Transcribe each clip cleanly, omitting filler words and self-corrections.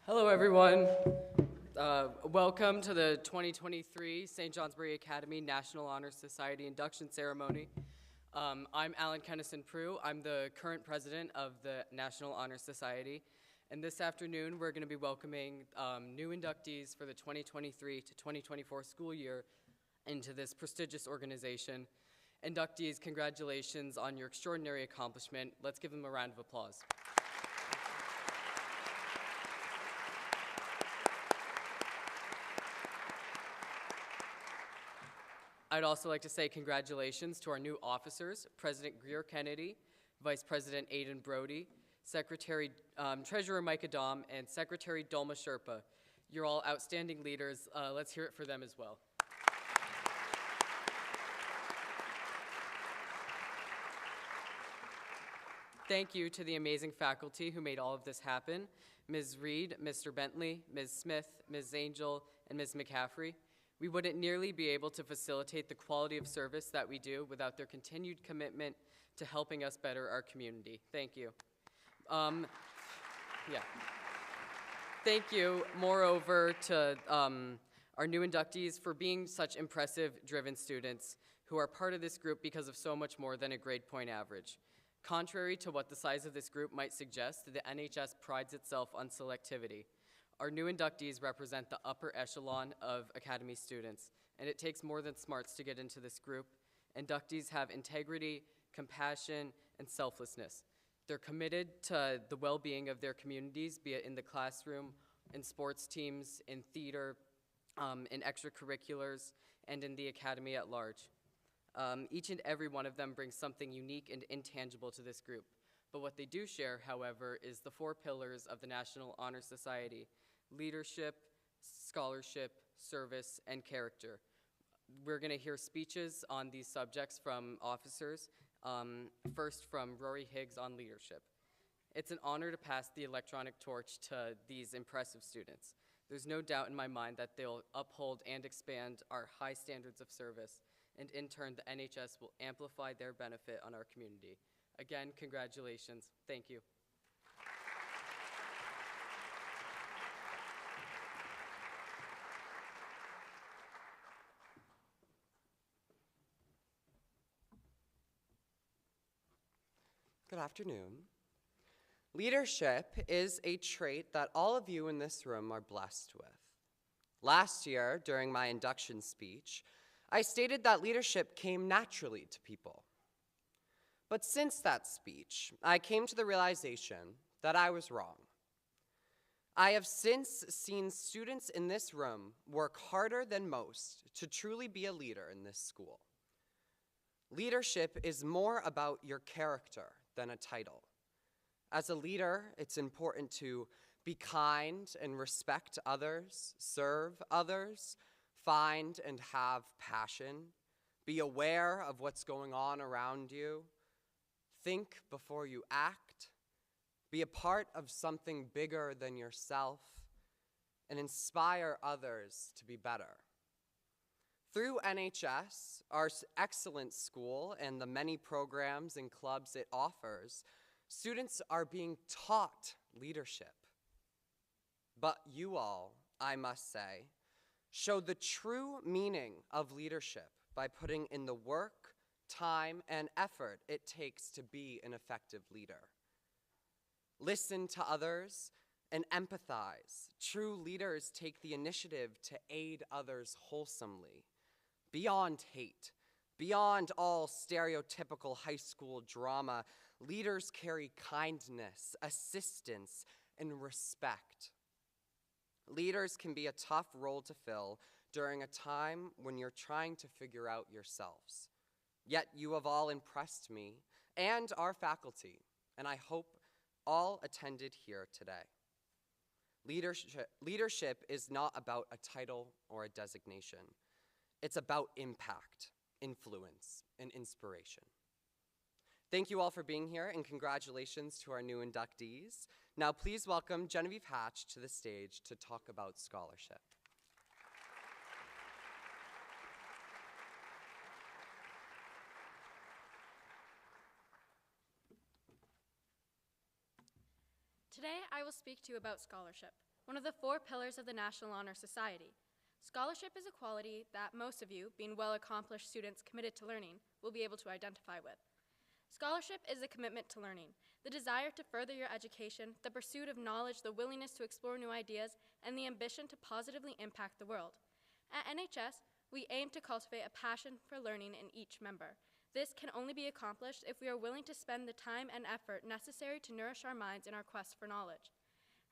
Hello, everyone. Welcome to the 2023 St. Johnsbury Academy National Honor Society induction ceremony. I'm Alan Kennison-Prue. I'm the current president of the National Honor Society. And this afternoon, we're going to be welcoming new inductees for the 2023 to 2024 school year into this prestigious organization. Inductees, congratulations on your extraordinary accomplishment. Let's give them a round of applause. I'd also like to say congratulations to our new officers, President Greer Kennedy, Vice President Aidan Brody, Secretary Treasurer Mike Adam, and Secretary Dolma Sherpa. You're all outstanding leaders. Let's hear it for them as well. Thank you to the amazing faculty who made all of this happen, Ms. Reed, Mr. Bentley, Ms. Smith, Ms. Angel, and Ms. McCaffrey. We wouldn't nearly be able to facilitate the quality of service that we do without their continued commitment to helping us better our community. Thank you. Thank you, moreover, to our new inductees for being such impressive, driven students who are part of this group because of so much more than a grade point average. Contrary to what the size of this group might suggest, the NHS prides itself on selectivity. Our new inductees represent the upper echelon of Academy students, and it takes more than smarts to get into this group. Inductees have integrity, compassion, and selflessness. They're committed to the well-being of their communities, be it in the classroom, in sports teams, in theater, in extracurriculars, and in the academy at large. Each and every one of them brings something unique and intangible to this group. But what they do share, however, is the four pillars of the National Honor Society: leadership, scholarship, service, and character. We're going to hear speeches on these subjects from officers, first from Rory Higgs on leadership. It's an honor to pass the electronic torch to these impressive students. There's no doubt in my mind that they'll uphold and expand our high standards of service, and in turn, the NHS will amplify their benefit on our community. Again, congratulations. Thank you. Good afternoon. Leadership is a trait that all of you in this room are blessed with. Last year, during my induction speech, I stated that leadership came naturally to people. But since that speech, I came to the realization that I was wrong. I have since seen students in this room work harder than most to truly be a leader in this school. Leadership is more about your character than a title. As a leader, it's important to be kind and respect others, serve others, find and have passion, be aware of what's going on around you, think before you act, be a part of something bigger than yourself, and inspire others to be better. Through NHS, our excellent school, and the many programs and clubs it offers, students are being taught leadership. But you all, I must say, show the true meaning of leadership by putting in the work, time, and effort it takes to be an effective leader. Listen to others and empathize. True leaders take the initiative to aid others wholesomely. Beyond hate, beyond all stereotypical high school drama, leaders carry kindness, assistance, and respect. Leaders can be a tough role to fill during a time when you're trying to figure out yourselves. Yet you have all impressed me and our faculty, and I hope all attended here today. Leadership is not about a title or a designation. It's about impact, influence, and inspiration. Thank you all for being here, and congratulations to our new inductees. Now please welcome Genevieve Hatch to the stage to talk about scholarship. Today, I will speak to you about scholarship. one of the 4 pillars of the National Honor Society. Scholarship is a quality that most of you, being well-accomplished students committed to learning, will be able to identify with. Scholarship is a commitment to learning, the desire to further your education, the pursuit of knowledge, the willingness to explore new ideas, and the ambition to positively impact the world. At NHS, we aim to cultivate a passion for learning in each member. This can only be accomplished if we are willing to spend the time and effort necessary to nourish our minds in our quest for knowledge.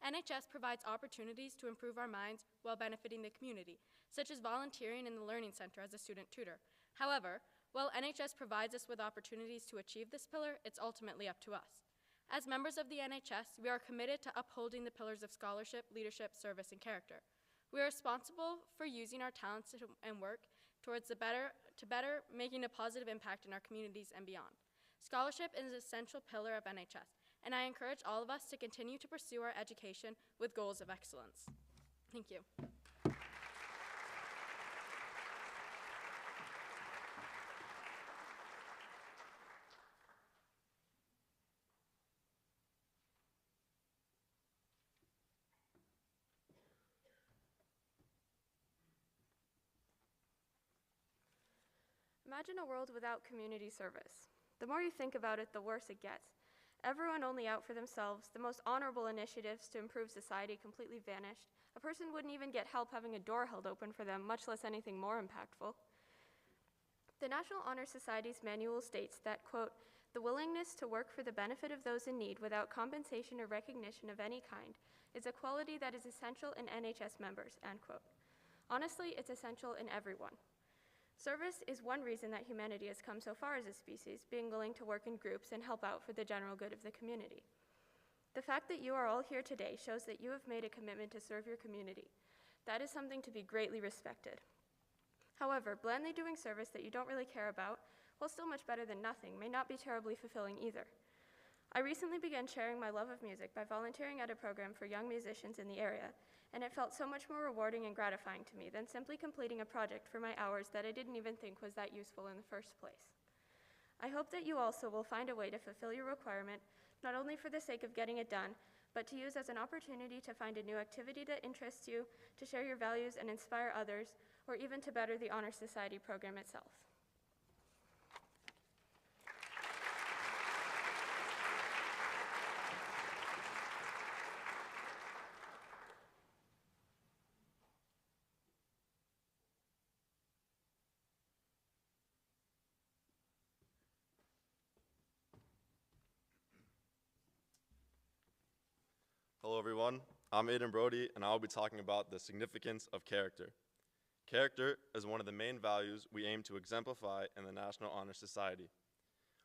NHS provides opportunities to improve our minds while benefiting the community, such as volunteering in the Learning Center as a student tutor. However, while NHS provides us with opportunities to achieve this pillar, it's ultimately up to us. As members of the NHS, we are committed to upholding the pillars of scholarship, leadership, service, and character. We are responsible for using our talents and work towards better making a positive impact in our communities and beyond. Scholarship is an essential pillar of NHS, and I encourage all of us to continue to pursue our education with goals of excellence. Thank you. Imagine a world without community service. The more you think about it, the worse it gets. Everyone only out for themselves, the most honorable initiatives to improve society completely vanished. A person wouldn't even get help having a door held open for them, much less anything more impactful. The National Honor Society's manual states that, quote, "The willingness to work for the benefit of those in need without compensation or recognition of any kind is a quality that is essential in NHS members," end quote. Honestly, it's essential in everyone. Service is one reason that humanity has come so far as a species, being willing to work in groups and help out for the general good of the community. The fact that you are all here today shows that you have made a commitment to serve your community. That is something to be greatly respected. However, blandly doing service that you don't really care about, while still much better than nothing, may not be terribly fulfilling either. I recently began sharing my love of music by volunteering at a program for young musicians in the area, and it felt so much more rewarding and gratifying to me than simply completing a project for my hours that I didn't even think was that useful in the first place. I hope that you also will find a way to fulfill your requirement, not only for the sake of getting it done, but to use as an opportunity to find a new activity that interests you, to share your values and inspire others, or even to better the Honor Society program itself. Hello everyone, I'm Aiden Brody and I'll be talking about the significance of character. Character is one of the main values we aim to exemplify in the National Honor Society.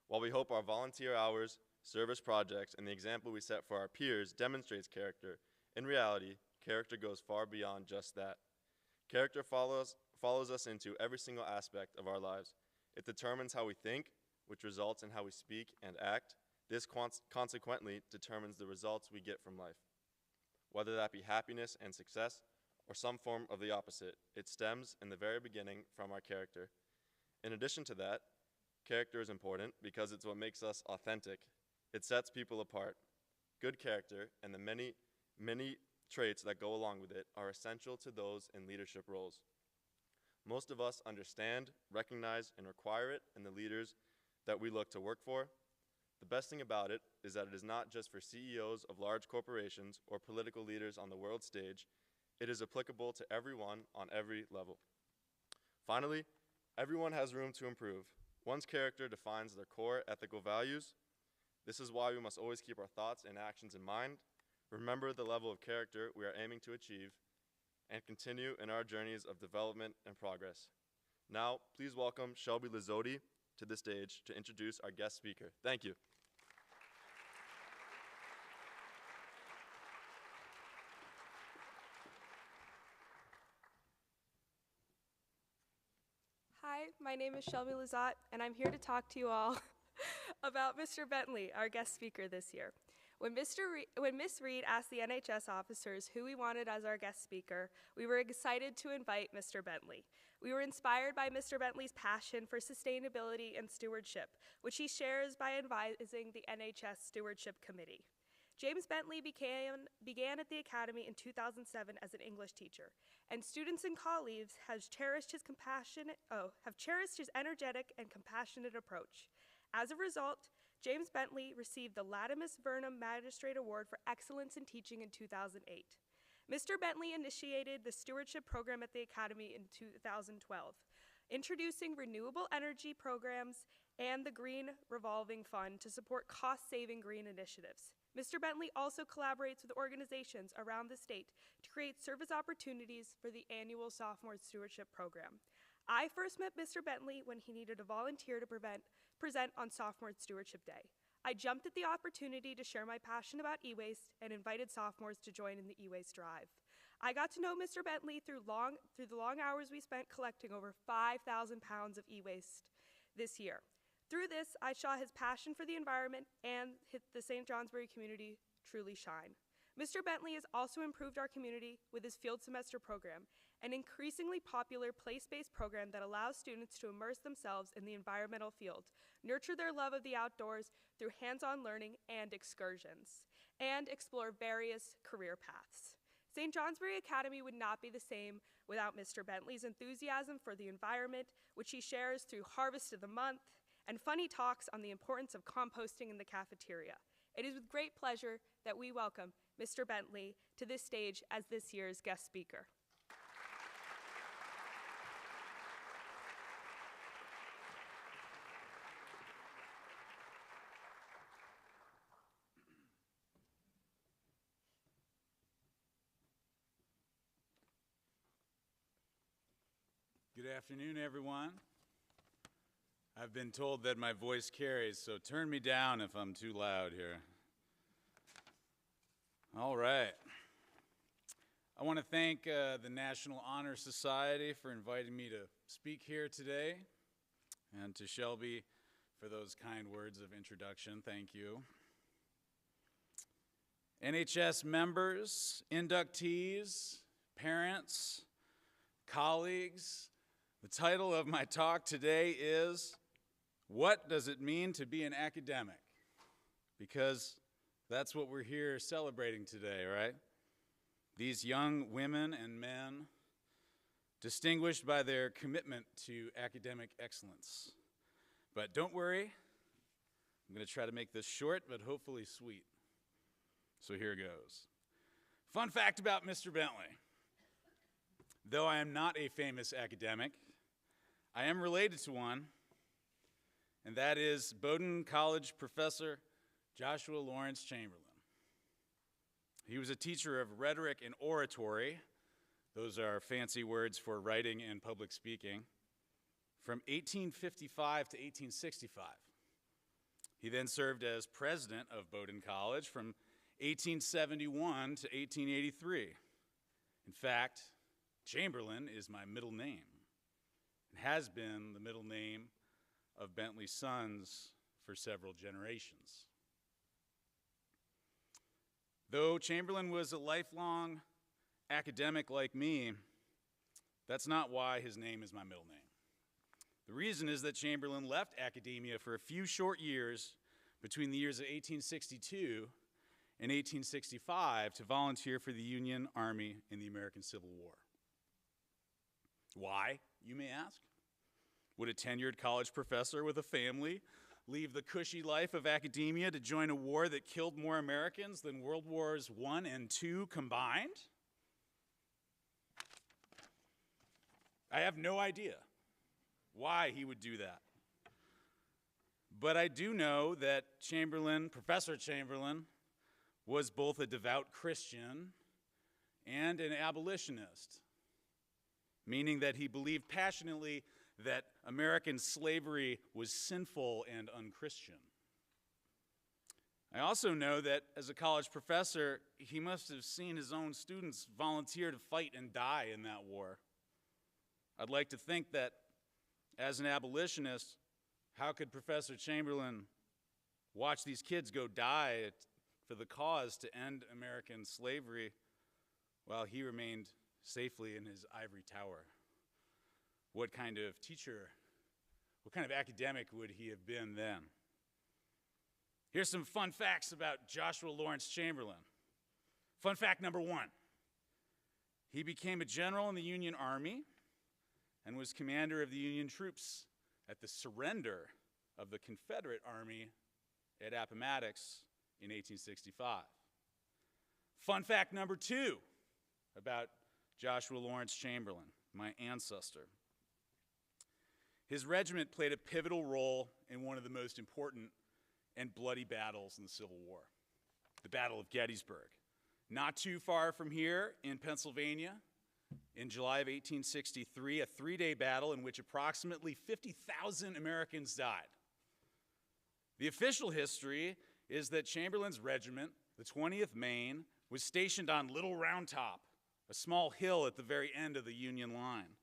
While we hope our volunteer hours, service projects, and the example we set for our peers demonstrates character, in reality, character goes far beyond just that. Character follows us into every single aspect of our lives. It determines how we think, which results in how we speak and act. This consequently determines the results we get from life. Whether that be happiness and success, or some form of the opposite, it stems in the very beginning from our character. In addition to that, character is important because it's what makes us authentic. It sets people apart. Good character and the many traits that go along with it are essential to those in leadership roles. Most of us understand, recognize, and require it in the leaders that we look to work for. The best thing about it is that it is not just for CEOs of large corporations or political leaders on the world stage. It is applicable to everyone on every level. Finally, everyone has room to improve. One's character defines their core ethical values. This is why we must always keep our thoughts and actions in mind, remember the level of character we are aiming to achieve, and continue in our journeys of development and progress. Now, please welcome Shelby Lizzotti to the stage to introduce our guest speaker. Thank you. Hi, my name is Shelby Lizotte, and I'm here to talk to you all about Mr. Bentley, our guest speaker this year. When Ms. Reed asked the NHS officers who we wanted as our guest speaker, we were excited to invite Mr. Bentley. We were inspired by Mr. Bentley's passion for sustainability and stewardship, which he shares by advising the NHS Stewardship Committee. James Bentley began at the Academy in 2007 as an English teacher, and students and colleagues have cherished his energetic and compassionate approach. As a result, James Bentley received the Latimus Vernum Magistrate Award for Excellence in Teaching in 2008. Mr. Bentley initiated the stewardship program at the Academy in 2012, introducing renewable energy programs and the Green Revolving Fund to support cost-saving green initiatives. Mr. Bentley also collaborates with organizations around the state to create service opportunities for the annual Sophomore Stewardship Program. I first met Mr. Bentley when he needed a volunteer to present on Sophomore Stewardship Day. I jumped at the opportunity to share my passion about e-waste and invited sophomores to join in the e-waste drive. I got to know Mr. Bentley through the long hours we spent collecting over 5,000 pounds of e-waste this year. Through this, I saw his passion for the environment and the St. Johnsbury community truly shine. Mr. Bentley has also improved our community with his field semester program, an increasingly popular place-based program that allows students to immerse themselves in the environmental field, nurture their love of the outdoors through hands-on learning and excursions, and explore various career paths. St. Johnsbury Academy would not be the same without Mr. Bentley's enthusiasm for the environment, which he shares through Harvest of the Month and funny talks on the importance of composting in the cafeteria. It is with great pleasure that we welcome Mr. Bentley to this stage as this year's guest speaker. Good afternoon, everyone. I've been told that my voice carries, so turn me down if I'm too loud here. All right. I want to thank the National Honor Society for inviting me to speak here today, and to Shelby for those kind words of introduction. Thank you. NHS members, inductees, parents, colleagues, the title of my talk today is, What Does It Mean to Be an Academic? Because that's what we're here celebrating today, right? These young women and men, distinguished by their commitment to academic excellence. But don't worry, I'm going to try to make this short, but hopefully sweet. So here goes. Fun fact about Mr. Bentley. Though I am not a famous academic, I am related to one, and that is Bowdoin College professor Joshua Lawrence Chamberlain. He was a teacher of rhetoric and oratory, those are fancy words for writing and public speaking, from 1855 to 1865. He then served as president of Bowdoin College from 1871 to 1883. In fact, Chamberlain is my middle name, and has been the middle name of Bentley's sons for several generations. Though Chamberlain was a lifelong academic like me, that's not why his name is my middle name. The reason is that Chamberlain left academia for a few short years between the years of 1862 and 1865 to volunteer for the Union Army in the American Civil War. Why, you may ask? Would a tenured college professor with a family leave the cushy life of academia to join a war that killed more Americans than World Wars I and II combined? I have no idea why he would do that. But I do know that Professor Chamberlain, was both a devout Christian and an abolitionist, meaning that he believed passionately that American slavery was sinful and unchristian. I also know that as a college professor, he must have seen his own students volunteer to fight and die in that war. I'd like to think that as an abolitionist, how could Professor Chamberlain watch these kids go die for the cause to end American slavery while he remained safely in his ivory tower? What kind of teacher, what kind of academic would he have been then? Here's some fun facts about Joshua Lawrence Chamberlain. Fun fact number 1. He became a general in the Union Army and was commander of the Union troops at the surrender of the Confederate Army at Appomattox in 1865. Fun fact number 2 about Joshua Lawrence Chamberlain, my ancestor. His regiment played a pivotal role in one of the most important and bloody battles in the Civil War, the Battle of Gettysburg. Not too far from here in Pennsylvania, in July of 1863, a 3-day battle in which approximately 50,000 Americans died. The official history is that Chamberlain's regiment, the 20th Maine, was stationed on Little Round Top, a small hill at the very end of the Union line.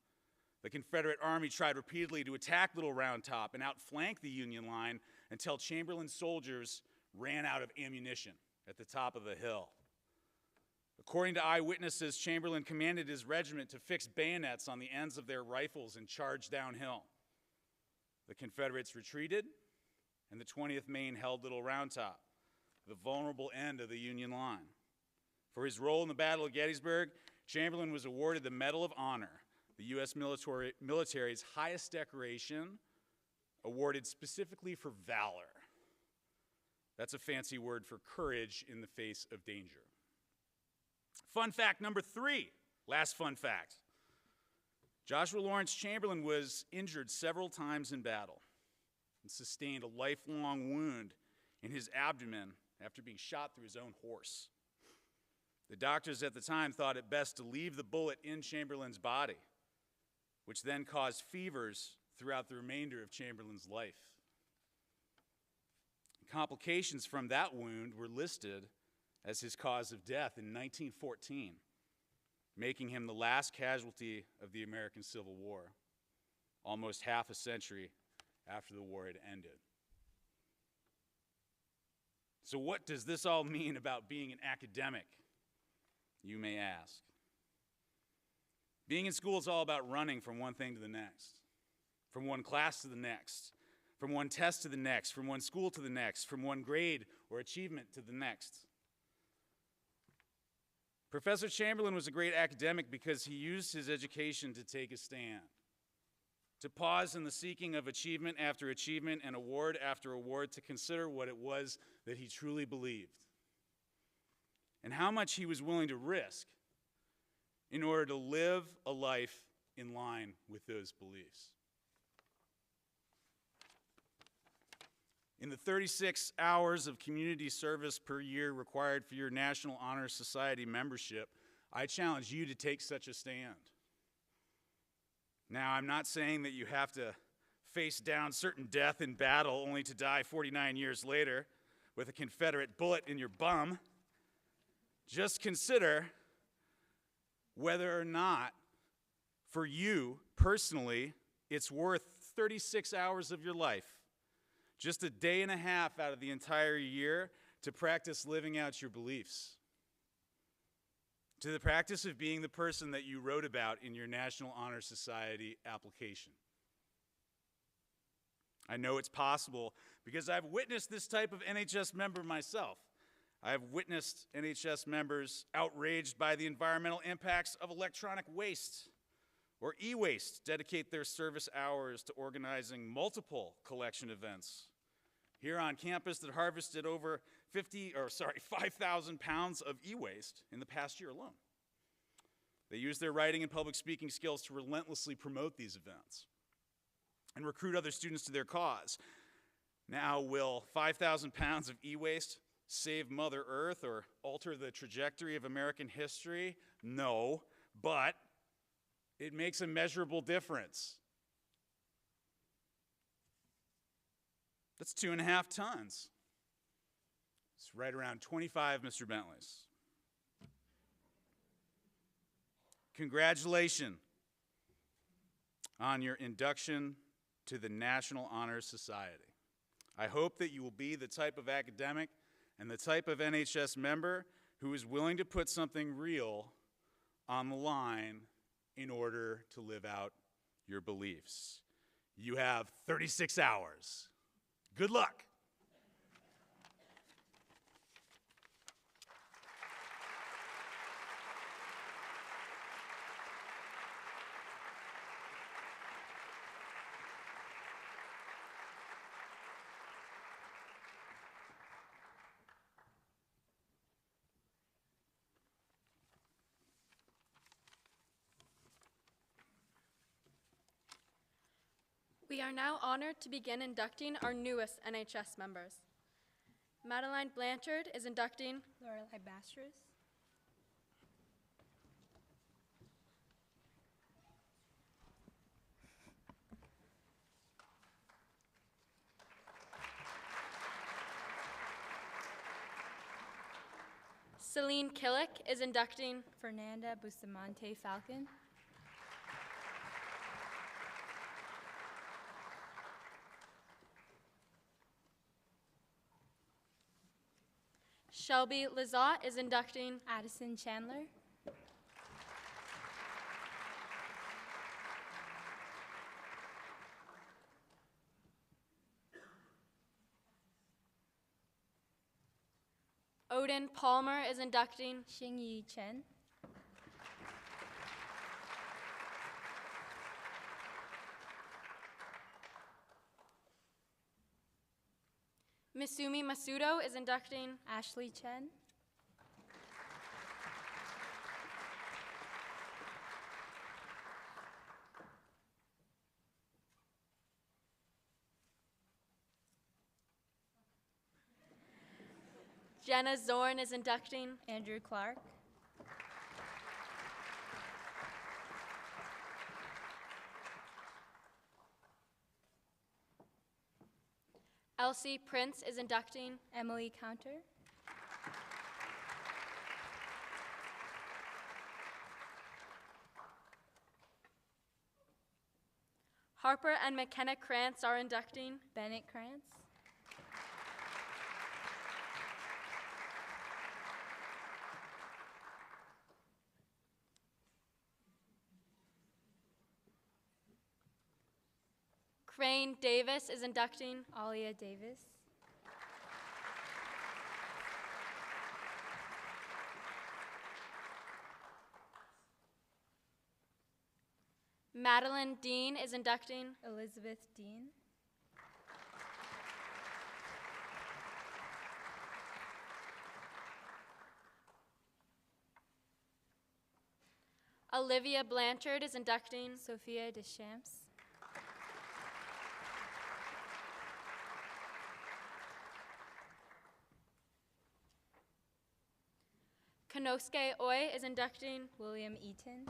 The Confederate Army tried repeatedly to attack Little Round Top and outflank the Union line until Chamberlain's soldiers ran out of ammunition at the top of the hill. According to eyewitnesses, Chamberlain commanded his regiment to fix bayonets on the ends of their rifles and charge downhill. The Confederates retreated, and the 20th Maine held Little Round Top, the vulnerable end of the Union line. For his role in the Battle of Gettysburg, Chamberlain was awarded the Medal of Honor, the U.S. military's highest decoration, awarded specifically for valor. That's a fancy word for courage in the face of danger. Fun fact number 3, last fun fact. Joshua Lawrence Chamberlain was injured several times in battle and sustained a lifelong wound in his abdomen after being shot through his own horse. The doctors at the time thought it best to leave the bullet in Chamberlain's body, which then caused fevers throughout the remainder of Chamberlain's life. Complications from that wound were listed as his cause of death in 1914, making him the last casualty of the American Civil War, almost half a century after the war had ended. So what does this all mean about being an academic, you may ask? Being in school is all about running from one thing to the next, from one class to the next, from one test to the next, from one school to the next, from one grade or achievement to the next. Professor Chamberlain was a great academic because he used his education to take a stand, to pause in the seeking of achievement after achievement and award after award, to consider what it was that he truly believed and how much he was willing to risk in order to live a life in line with those beliefs. In the 36 hours of community service per year required for your National Honor Society membership, I challenge you to take such a stand. Now, I'm not saying that you have to face down certain death in battle only to die 49 years later with a Confederate bullet in your bum. Just consider whether or not, for you personally, it's worth 36 hours of your life, just a day and a half out of the entire year, to practice living out your beliefs, to the practice of being the person that you wrote about in your National Honor Society application. I know it's possible because I've witnessed this type of NHS member myself. I have witnessed NHS members outraged by the environmental impacts of electronic waste or e-waste dedicate their service hours to organizing multiple collection events here on campus that harvested over 5,000 pounds of e-waste in the past year alone. They use their writing and public speaking skills to relentlessly promote these events and recruit other students to their cause. Now, will 5,000 pounds of e-waste save Mother Earth or alter the trajectory of American history? No, but it makes a measurable difference. That's 2.5 tons. It's right around 25 Mr. Bentleys. Congratulations on your induction to the National Honor Society. I hope that you will be the type of academic and the type of NHS member who is willing to put something real on the line in order to live out your beliefs. You have 36 hours. Good luck. We are now honored to begin inducting our newest NHS members. Madeline Blanchard is inducting Lorelei Bastrus. Celine Killick is inducting Fernanda Bustamante Falcon. Shelby Lizotte is inducting Addison Chandler. Odin Palmer is inducting Xingyi Chen. Misumi Masudo is inducting Ashley Chen. Jenna Zorn is inducting Andrew Clark. Elsie Prince is inducting Emily Counter. Harper and McKenna Krantz are inducting Bennett Krantz. Crane Davis is inducting Alia Davis. Madeline Dean is inducting Elizabeth Dean. Olivia Blanchard is inducting Sophia Deschamps. Konosuke Oi is inducting William Eaton.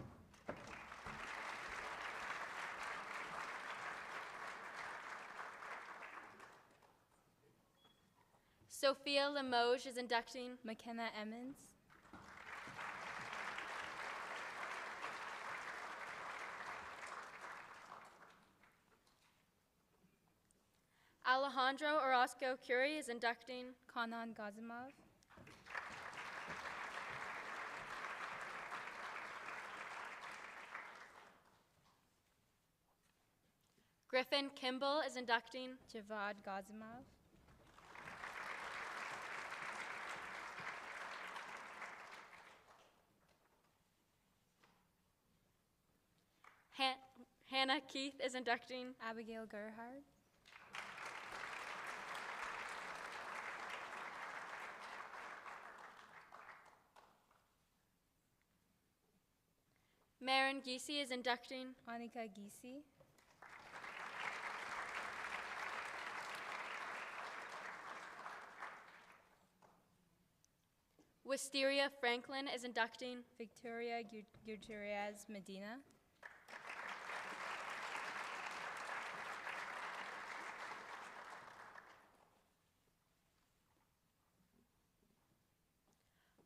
Sophia Limoges is inducting McKenna Emmons. Alejandro Orozco Curie is inducting Kanan Gazimov. Griffin Kimball is inducting Javad Gazimov. Hannah Keith is inducting Abigail Gerhard. Maren Giese is inducting Annika Giese. Wisteria Franklin is inducting Victoria Gutierrez Medina.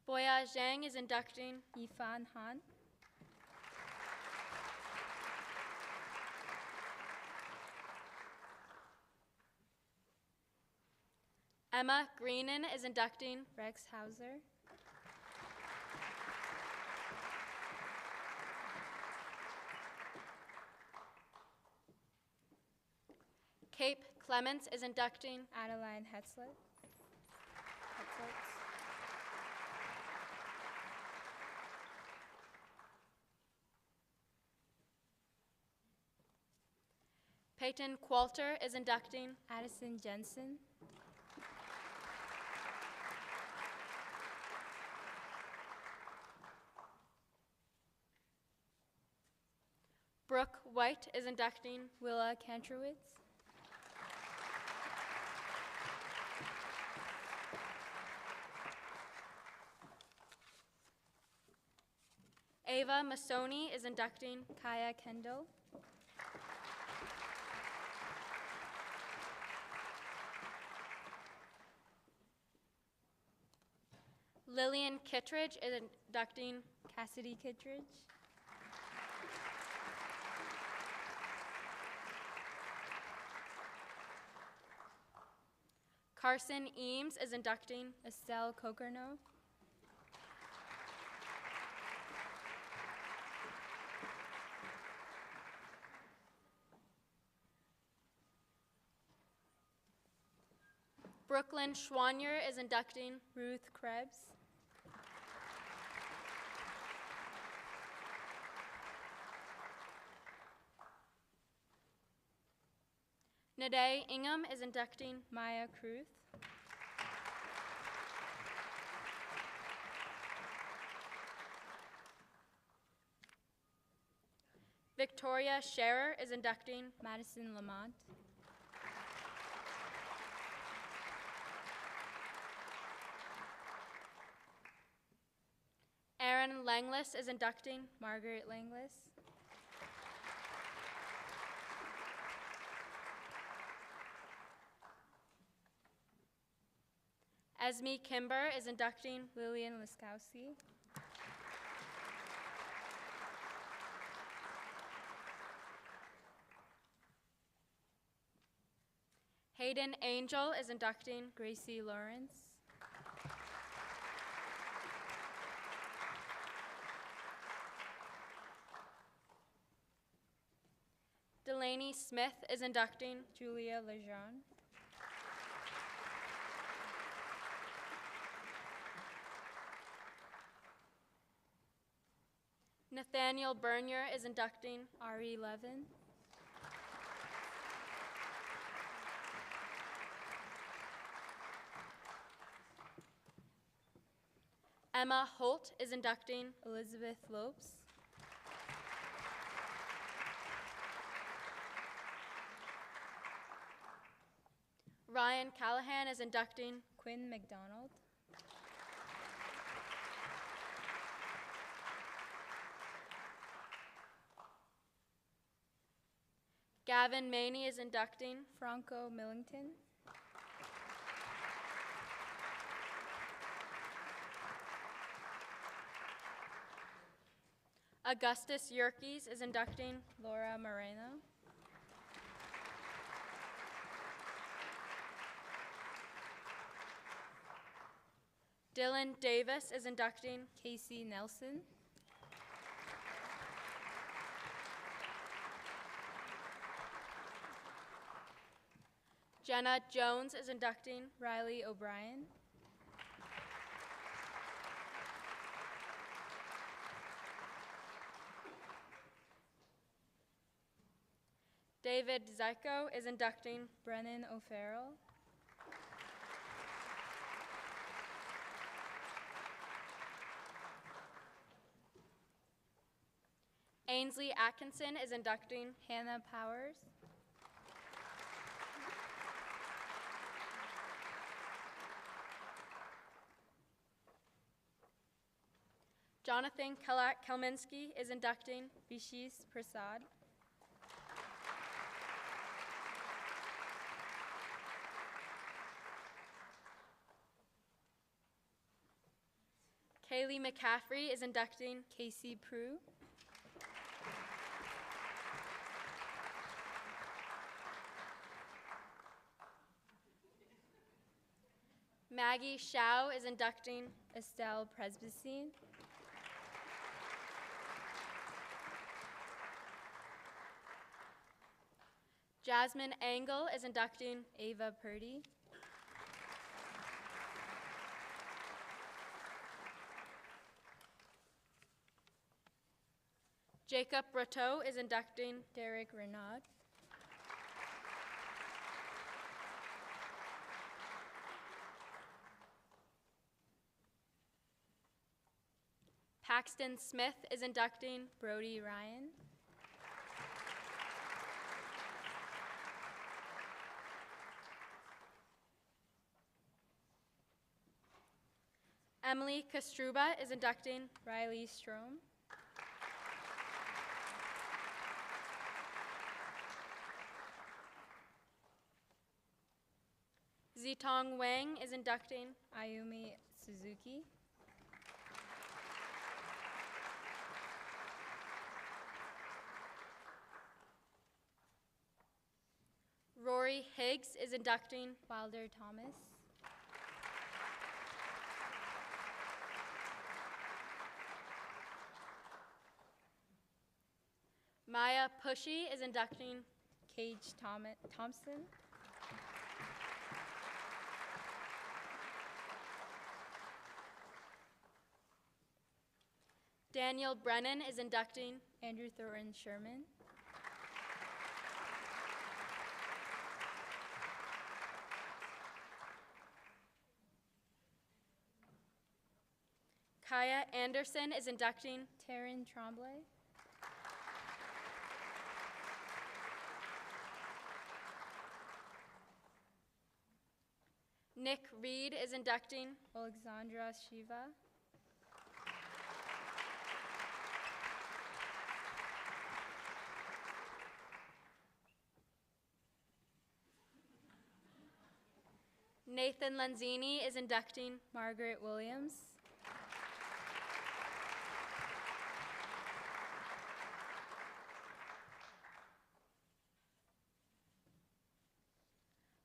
Boya Zhang is inducting Yifan Han. Emma Greenan is inducting Rex Hauser. Cape Clements is inducting Adeline Hetzlet. Peyton Qualter is inducting Addison Jensen. Brooke White is inducting Willa Kantrowitz. Ava Masoni is inducting Kaya Kendall. Lillian Kittredge is inducting Cassidy Kittredge. Carson Eames is inducting Estelle Cokerno. Brooklyn Schwanier is inducting Ruth Krebs. Nade Ingham is inducting Maya Kruth. Victoria Scherer is inducting Madison Lamont. Aaron Langless is inducting Margaret Langless. Esme Kimber is inducting Lillian Laskowski. Hayden Angel is inducting Gracie Lawrence. Delaney Smith is inducting Julia Lejeune. Nathaniel Bernier is inducting Ari Levin. Emma Holt is inducting Elizabeth Lopes. Ryan Callahan is inducting Quinn McDonald. Gavin Maney is inducting Franco Millington. Augustus Yerkes is inducting Laura Moreno. Dylan Davis is inducting Casey Nelson. Jenna Jones is inducting Riley O'Brien. David Zyko is inducting Brennan O'Farrell. Ainsley Atkinson is inducting Hannah Powers. Jonathan Kelminski is inducting Vishis Prasad. Kaylee McCaffrey is inducting Casey Prue. Maggie Shao is inducting Estelle Presbycine. Jasmine Engel is inducting Ava Purdy. Jacob Brotteau is inducting Derek Renaud. Paxton Smith is inducting Brody Ryan. Emily Kastruba is inducting Riley Strom. Zitong Wang is inducting Ayumi Suzuki. Rory Higgs is inducting Wilder Thomas. Maya Pushy is inducting Cage Thompson. Daniel Brennan is inducting Andrew Thornton Sherman. Kaya Anderson is inducting Taryn Tremblay. Nick Reed is inducting Alexandra Shiva. Nathan Lanzini is inducting Margaret Williams.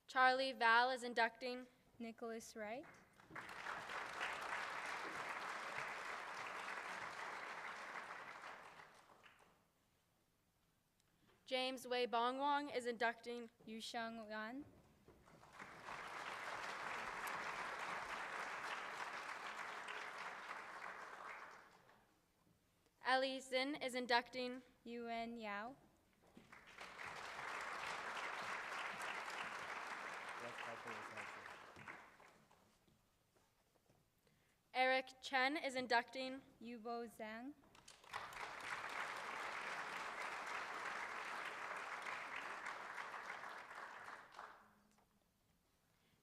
Charlie Val is inducting Nicholas Wright. James Wei Bongwong is inducting Yusheng Yan. Ellie Zin is inducting Yuan Yao. Eric Chen is inducting Yubo Zhang.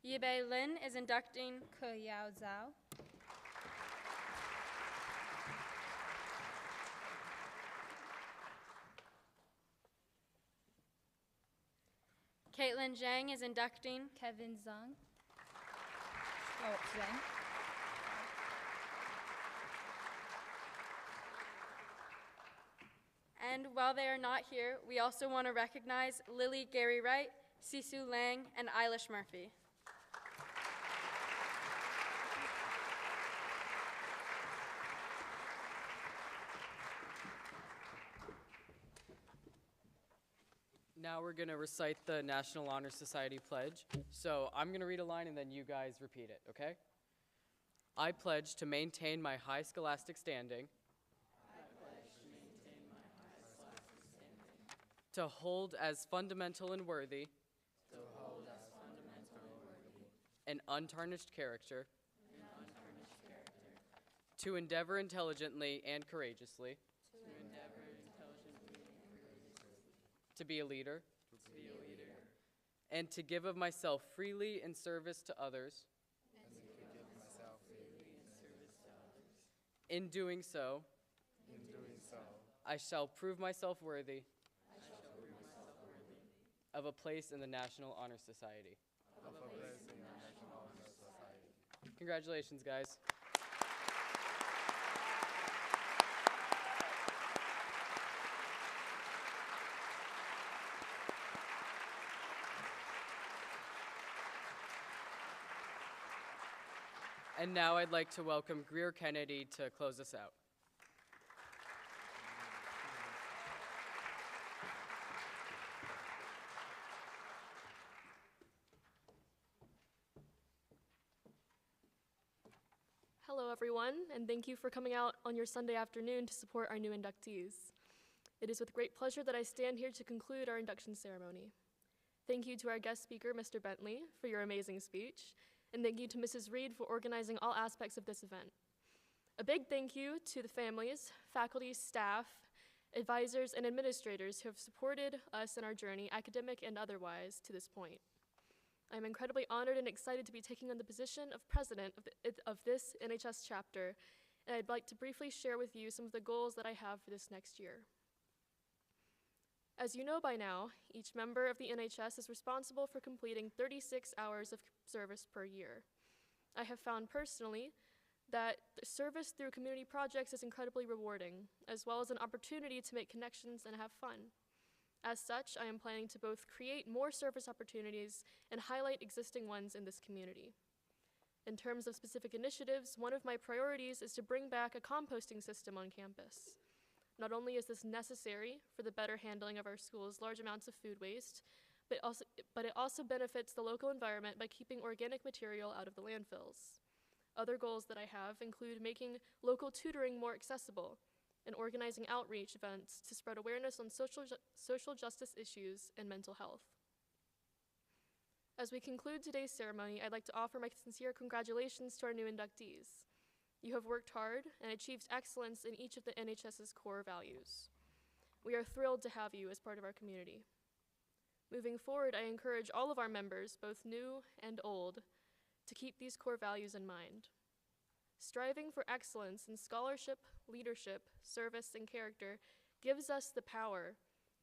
Yibei Lin is inducting Ke Yao Zhao. Caitlin Zhang is inducting Kevin Zhang. Oh, Zhang. And while they are not here, we also want to recognize Lily Gary Wright, Sisu Lang, and Eilish Murphy. Now we're going to recite the National Honor Society pledge. So I'm going to read a line and then you guys repeat it, okay? I pledge to maintain my high scholastic standing. To hold as fundamental and worthy. An untarnished character. To endeavor intelligently and courageously. To be a leader. And to give of myself freely in service to others. In doing so, I shall prove myself worthy of a place in the National Honor Society. Congratulations, guys. And now I'd like to welcome Greer Kennedy to close us out. Hello, everyone, and thank you for coming out on your Sunday afternoon to support our new inductees. It is with great pleasure that I stand here to conclude our induction ceremony. Thank you to our guest speaker, Mr. Bentley, for your amazing speech, and thank you to Mrs. Reed for organizing all aspects of this event. A big thank you to the families, faculty, staff, advisors, and administrators who have supported us in our journey, academic and otherwise, to this point. I am incredibly honored and excited to be taking on the position of president of this NHS chapter, and I'd like to briefly share with you some of the goals that I have for this next year. As you know by now, each member of the NHS is responsible for completing 36 hours of service per year. I have found personally that the service through community projects is incredibly rewarding, as well as an opportunity to make connections and have fun. As such, I am planning to both create more service opportunities and highlight existing ones in this community. In terms of specific initiatives, one of my priorities is to bring back a composting system on campus. Not only is this necessary for the better handling of our school's large amounts of food waste, but it also benefits the local environment by keeping organic material out of the landfills. Other goals that I have include making local tutoring more accessible and organizing outreach events to spread awareness on social justice issues and mental health. As we conclude today's ceremony, I'd like to offer my sincere congratulations to our new inductees. You have worked hard and achieved excellence in each of the NHS's core values. We are thrilled to have you as part of our community. Moving forward, I encourage all of our members, both new and old, to keep these core values in mind. Striving for excellence in scholarship, leadership, service, and character gives us the power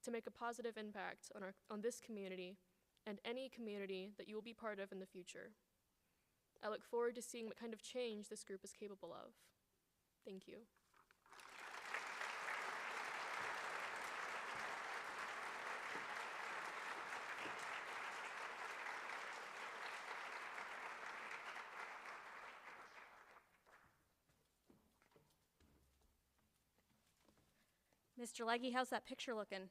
to make a positive impact on this community and any community that you will be part of in the future. I look forward to seeing what kind of change this group is capable of. Thank you. Mr. Legge, how's that picture looking?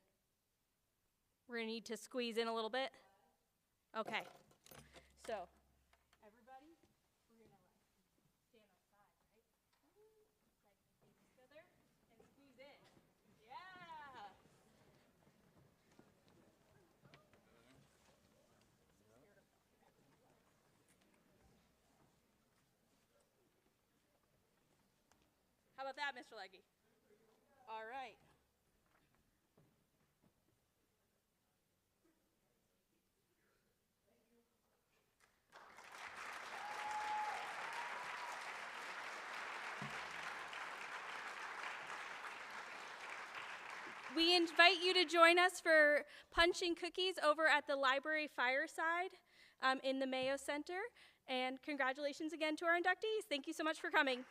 We're gonna need to squeeze in a little bit. Okay. So, everybody, we're gonna stand outside, right? Like each other and squeeze in. Yeah. How about that, Mr. Legge? All right. We invite you to join us for punching cookies over at the library fireside in the Mayo Center. And congratulations again to our inductees. Thank you so much for coming.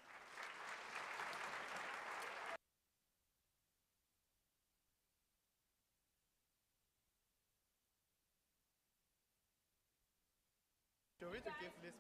Show it to give this